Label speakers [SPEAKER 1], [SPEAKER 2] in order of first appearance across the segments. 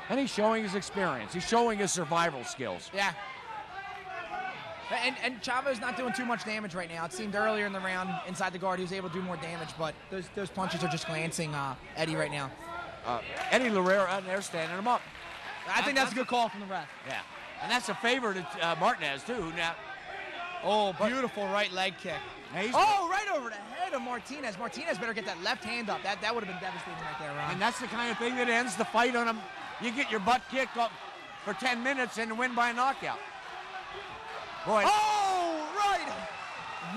[SPEAKER 1] And he's showing his experience. He's showing his survival skills.
[SPEAKER 2] Yeah. And Chavo's not doing too much damage right now. It seemed earlier in the round inside the guard he was able to do more damage, but those punches are just glancing Eddie right now.
[SPEAKER 1] Eddie Larrea out there standing him up.
[SPEAKER 2] I think that's a good call from the ref.
[SPEAKER 1] Yeah. And that's a favor to Martinez, too. Now,
[SPEAKER 2] beautiful right leg kick. Right over the head of Martinez. Martinez better get that left hand up. That would have been devastating right there, Ron.
[SPEAKER 1] And that's the kind of thing that ends the fight on him. You get your butt kicked up for 10 minutes and win by a knockout. Boy.
[SPEAKER 2] Oh,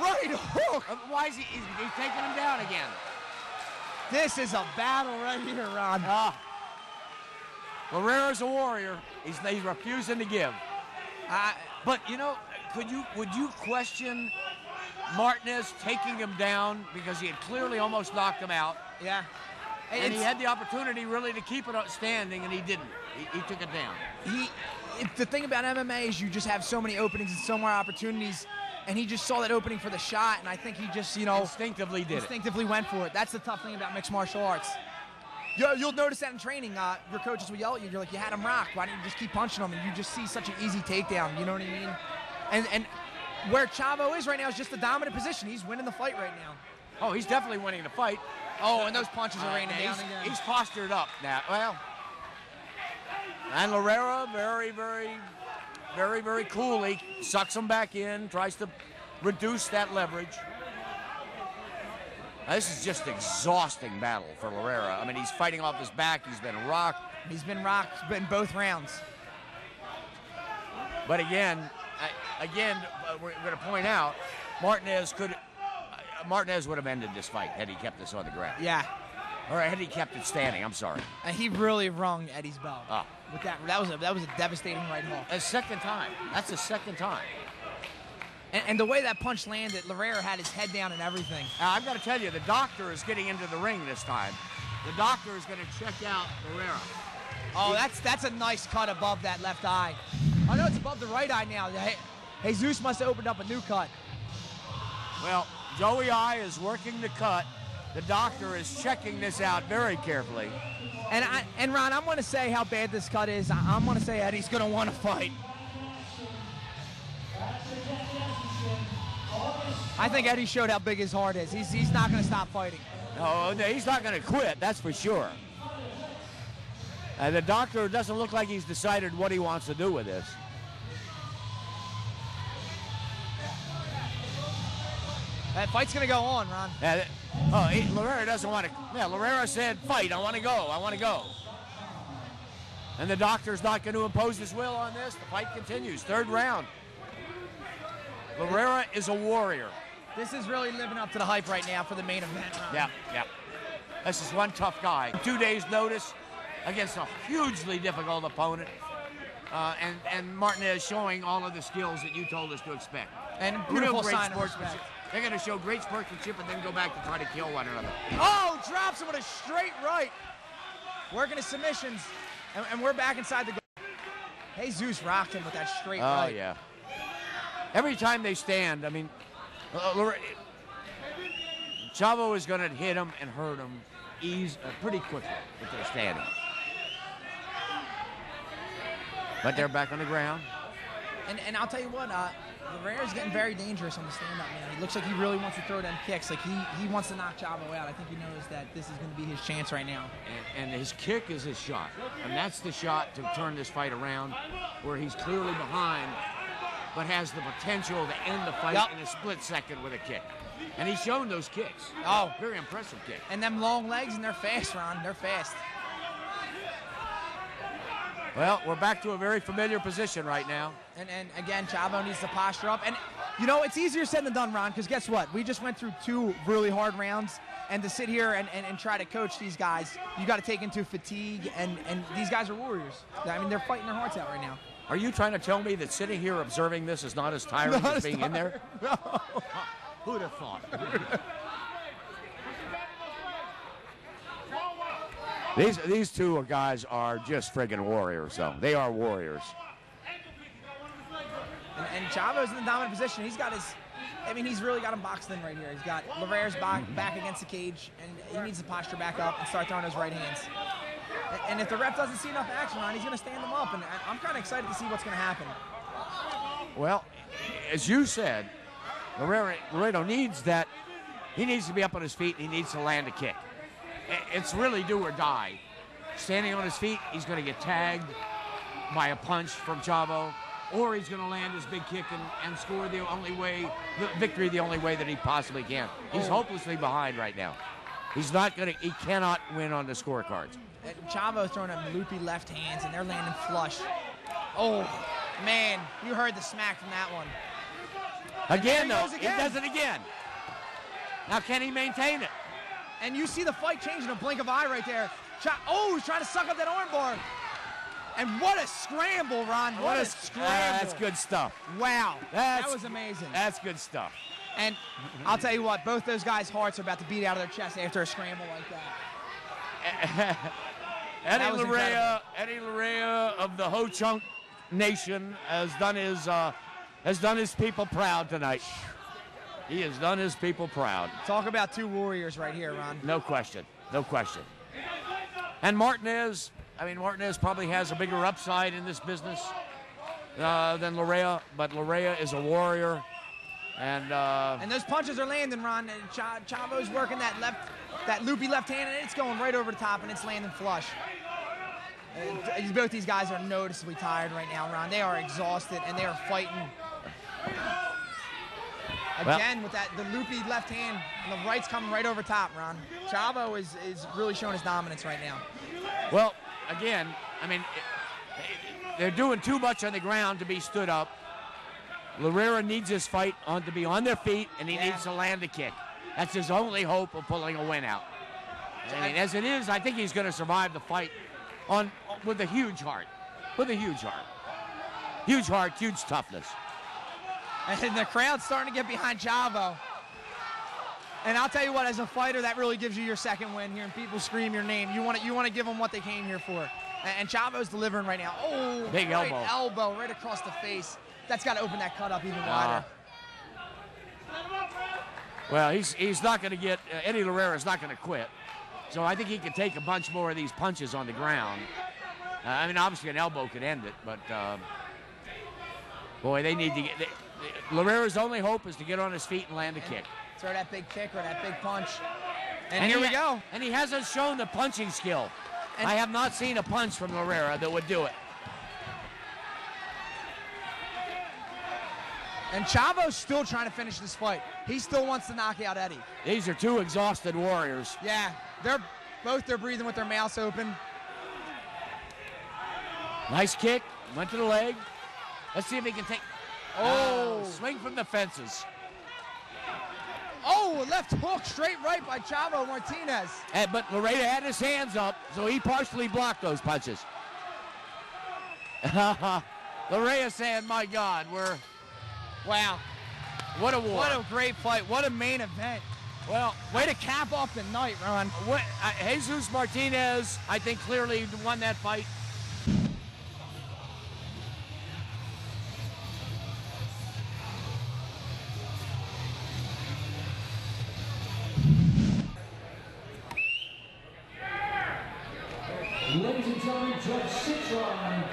[SPEAKER 2] right hook.
[SPEAKER 1] Why is he's taking him down again?
[SPEAKER 2] This is a battle right here, Ron.
[SPEAKER 1] Larrea's a warrior. He's refusing to give. But you know, would you question Martinez taking him down because he had clearly almost knocked him out?
[SPEAKER 2] Yeah.
[SPEAKER 1] And he had the opportunity really to keep it standing, and he didn't. He took it down.
[SPEAKER 2] The thing about MMA is you just have so many openings and so many opportunities, and he just saw that opening for the shot, and I think he just,
[SPEAKER 1] instinctively
[SPEAKER 2] went for it. That's the tough thing about mixed martial arts. You'll notice that in training. Your coaches will yell at you. You're like, you had him rocked. Why didn't you just keep punching him? And you just see such an easy takedown. You know what I mean? And where Chavo is right now is just the dominant position. He's winning the fight right now.
[SPEAKER 1] Oh, he's definitely winning the fight.
[SPEAKER 2] Oh, and those punches are raining down again.
[SPEAKER 1] He's postured up now. Well, and Larrea very coolly sucks him back in, tries to reduce that leverage. Now, this is just an exhausting battle for Larrea. I mean, he's fighting off his back. He's been rocked.
[SPEAKER 2] In both rounds.
[SPEAKER 1] But again, we're going to point out, Martinez would have ended this fight had he kept this on the ground.
[SPEAKER 2] Yeah.
[SPEAKER 1] Or had he kept it standing, I'm sorry.
[SPEAKER 2] And he really rung Eddie's bell. With that was a devastating right hook.
[SPEAKER 1] A second time. That's the second time.
[SPEAKER 2] And the way that punch landed, Larrea had his head down and everything.
[SPEAKER 1] I've got to tell you, the doctor is getting into the ring this time. The doctor is going to check out Larrea.
[SPEAKER 2] Oh, that's a nice cut above that left eye. Oh, no, it's above the right eye now. Jesus must have opened up a new cut.
[SPEAKER 1] Well, Joey I is working the cut. The doctor is checking this out very carefully.
[SPEAKER 2] And Ron, I'm going to say how bad this cut is. I'm going to say Eddie's going to want to fight. I think Eddie showed how big his heart is. He's not going to stop fighting.
[SPEAKER 1] No, he's not going to quit, that's for sure. The doctor doesn't look like he's decided what he wants to do with this.
[SPEAKER 2] That fight's going to go on, Ron.
[SPEAKER 1] Larrea doesn't want to. Yeah, Larrea said, fight, I want to go. And the doctor's not going to impose his will on this. The fight continues. Third round. Larrea is a warrior.
[SPEAKER 2] This is really living up to the hype right now for the main event, Ron.
[SPEAKER 1] Yeah. This is one tough guy. 2 days' notice against a hugely difficult opponent. And Martinez showing all of the skills that you told us to expect.
[SPEAKER 2] And beautiful
[SPEAKER 1] great
[SPEAKER 2] sign of respect.
[SPEAKER 1] They're going to show great sportsmanship and then go back to try to kill one another.
[SPEAKER 2] Oh, drops him with a straight right. Working his submissions. And we're back inside the goal. Jesus rocked him with that straight right.
[SPEAKER 1] Oh, yeah. Every time they stand, I mean, Chavo is going to hit him and hurt him pretty quickly if they're standing. But they're back on the ground.
[SPEAKER 2] And I'll tell you what, Larrea's getting very dangerous on the stand-up, man. He looks like he really wants to throw them kicks. Like he wants to knock Chavo out. I think he knows that this is going to be his chance right now.
[SPEAKER 1] And his kick is his shot. And that's the shot to turn this fight around, where he's clearly behind, but has the potential to end the fight in a split second with a kick. And he's shown those kicks.
[SPEAKER 2] Oh.
[SPEAKER 1] Very impressive kick.
[SPEAKER 2] And them long legs, and they're fast, Ron. They're fast.
[SPEAKER 1] Well, we're back to a very familiar position right now.
[SPEAKER 2] And again, Chavo needs to posture up. And, it's easier said than done, Ron, because guess what? We just went through 2 really hard rounds. And to sit here and try to coach these guys, you got to take into fatigue. And these guys are warriors. I mean, they're fighting their hearts out right now.
[SPEAKER 1] Are you trying to tell me that sitting here observing this is not as tiring as being in there?
[SPEAKER 2] No.
[SPEAKER 1] Who'd have thought? These two guys are just friggin' warriors, though. They are warriors.
[SPEAKER 2] And Chavo's in the dominant position. He's got he's really got him boxed in right here. He's got Larrea's back against the cage, and he needs to posture back up and start throwing those right hands. And if the ref doesn't see enough action on, he's going to stand him up. And I'm kind of excited to see what's going to happen.
[SPEAKER 1] Well, as you said, Laredo needs that. He needs to be up on his feet. And he needs to land a kick. It's really do or die. Standing on his feet, he's going to get tagged by a punch from Chavo, or he's going to land his big kick and score the victory the only way that he possibly can. He's hopelessly behind right now. He's not going to. He cannot win on the scorecards.
[SPEAKER 2] Chavo's throwing them loopy left hands, and they're landing flush. Oh, man, you heard the smack from that one.
[SPEAKER 1] Again, though, he does it again. Now, can he maintain it?
[SPEAKER 2] And you see the fight change in a blink of eye right there. He's trying to suck up that armbar. And what a scramble, Ron. What a scramble.
[SPEAKER 1] That's good stuff.
[SPEAKER 2] Wow. That was amazing.
[SPEAKER 1] That's good stuff.
[SPEAKER 2] And I'll tell you what, both those guys' hearts are about to beat out of their chest after a scramble like that.
[SPEAKER 1] Eddie Larrea of the Ho Chunk Nation has done his people proud tonight. He has done his people proud.
[SPEAKER 2] Talk about two warriors right here, Ron.
[SPEAKER 1] No question. No question. And Martinez, Martinez probably has a bigger upside in this business than Larrea, but Larrea is a warrior. And
[SPEAKER 2] those punches are landing, Ron. Chavo's working that loopy left hand, and it's going right over the top, and it's landing flush. Both these guys are noticeably tired right now, Ron. They are exhausted, and they are fighting. Again, with the loopy left hand, and the right's coming right over top, Ron. Chavo is really showing his dominance right now.
[SPEAKER 1] Well, again, they're doing too much on the ground to be stood up. Larrea needs his fight to be on their feet, and he needs to land a kick. That's his only hope of pulling a win out. As it is, I think he's going to survive the fight with a huge heart. With a huge heart. Huge heart, huge toughness.
[SPEAKER 2] And the crowd's starting to get behind Chavo. And I'll tell you what, as a fighter, that really gives you your second win, hearing people scream your name. You want to give them what they came here for. And Chavo's delivering right now. Oh,
[SPEAKER 1] big
[SPEAKER 2] elbow right across the face. That's got to open that cut up even wider.
[SPEAKER 1] Well, he's not going to get, Eddie Larrea is not going to quit. So I think he can take a bunch more of these punches on the ground. Obviously an elbow could end it, but boy, they need to get, Larrea's only hope is to get on his feet and land a kick.
[SPEAKER 2] Throw that big kick or that big punch. And here we go.
[SPEAKER 1] And he hasn't shown the punching skill. I have not seen a punch from Larrea that would do it.
[SPEAKER 2] And Chavo's still trying to finish this fight. He still wants to knock out Eddie.
[SPEAKER 1] These are two exhausted warriors.
[SPEAKER 2] Yeah, they're breathing with their mouths open.
[SPEAKER 1] Nice kick, went to the leg. Let's see if he can take. Swing from the fences.
[SPEAKER 2] Oh, left hook straight right by Chavo Martinez.
[SPEAKER 1] But Larrea had his hands up, so he partially blocked those punches. Larrea saying, my God,
[SPEAKER 2] wow.
[SPEAKER 1] What a war.
[SPEAKER 2] What a great fight. What a main event.
[SPEAKER 1] Well,
[SPEAKER 2] way to cap off the night, Ron.
[SPEAKER 1] Jesus Martinez, I think, clearly won that fight.
[SPEAKER 3] Ladies and gentlemen, Judge xtreme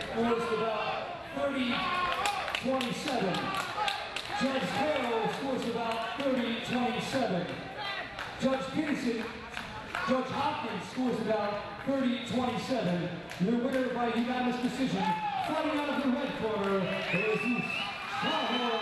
[SPEAKER 3] scores about 30-27. Judge Carroll scores about 30-27. Judge Peterson, Judge Hopkins scores about 30-27. The winner by unanimous decision, fighting out of the red corner, is Chavo.